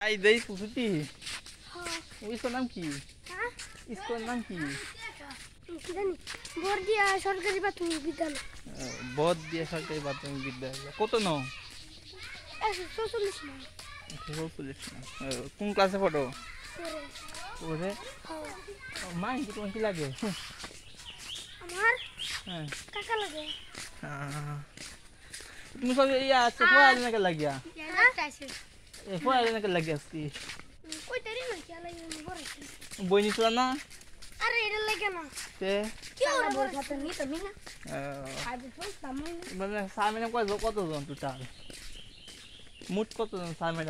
Ai đấy của Tuti. Iscoর নাম কি? School নাম কি? বর্দিয়া সরকারি প্রাথমিক বিদ্যালয়। বর্দিয়া সরকারি প্রাথমিক বিদ্যালয়। কত নাও? 144 না। 144 না। কোন ক্লাসে পড়ো? পরে। মা কি তোমার কি লাগে? আমার হ্যাঁ কাকা লাগে। তুমি সব ইয়া আছে পড়ালে না কে লাগিয়া? আছে এ পড়ালে না কে লাগিয়া আসছি? কই তারি না কি লাগে বড়। বই নিছিল না? আরে এটা লাগে না। তে কি ওরা বই খাতে নি তুমি না? আজ তো সামনে মানে সামনে কতজন টোটাল? মোট কতজন সামনে?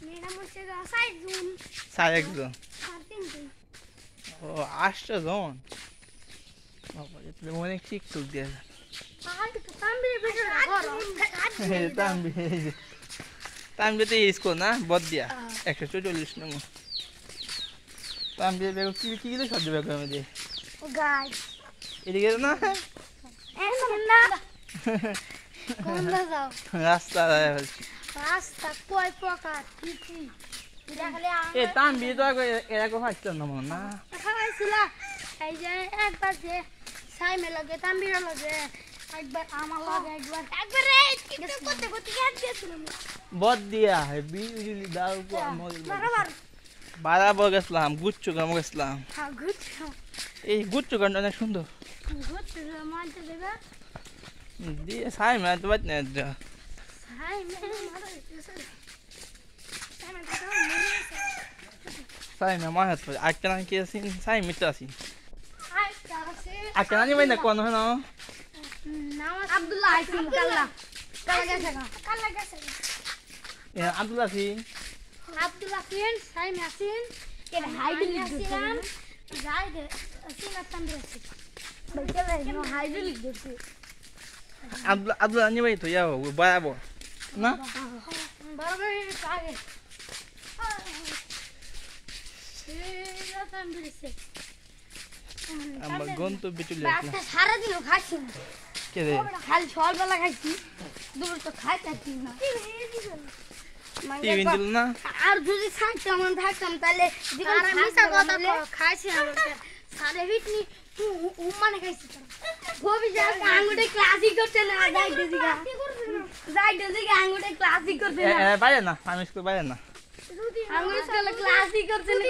ম্যাডাম হচ্ছে 60 জন। 61 জন। 3 জন। ও 8 জন। বাবা এটা অনেক শিক্ষক দিয়ে। তাম্বির ভিতরে ঘর। তাম্বিতে স্কুল না বর্দিয়া 144 নম্বর। তাম্বির বেগ কি সহ্য বেগের মধ্যে? গাই এদিকে না? না কোন যাও? রাস্তা রাস্তা কয় প্রকার কি দেখালে এ তাম্বি তো এরকম ফাইছিল না মনে না? খাইছিল এই যে একবার যে সাইমে লাগে তাম্বির লাগে একবার আমার লাগে একবার করতে করতে গেট গেছিলাম বর্দিয়া বিজলি দাও বরাবর বারাবর গেছিলাম গুচ্ছু গ্রাম গেছিলাম। হ্যাঁ গুচ্ছু এই গুচ্ছু গ্রামটা অনেক সুন্দর। গুচ্ছু মানতে দেবে দিয়ে সাই মানে তো বাদ না সাইমে সাই না মাহাত আজকে না কি আছি সাই মিত্র আছি আছে আজকে না নিবাই না কোন হয় না নাম আব্দুল্লাহ আইসিন কাল্লা কাল্লা গেছে এ আব্দুল্লাহ আছি আব্দুল্লাহ ফিন সাইমে আছেন এর হাইডুল দিছিলাম যাই দে সিনা তাম্বির আছে বলতে ভাই নো হাইডুল দিছি আব্দুল্লাহ নিবাই তো যাও বরাবর না বরাবর আগে সিনা তাম্বির আছে আমার গন্তব্যে চলে বাচ্চা আসলাম। সারাদিনও খাচ্ছি না কে রে খালি সকালবেলা খাইছি দুপুর তো খাইতে না টিভি দিল না? আর যদি থাকতাম তাহলে মিশা কথা খাইছি না সাড়ে ভিটনি মানে খাইছি গোবি যা আঙ্গুটে ক্লাসিক করতে না যাই আঙ্গুটে ক্লাসিক করতে না বাইরে না আমি স্কুল বাইরে না আঙ্গুটে ক্লাসিক করতে না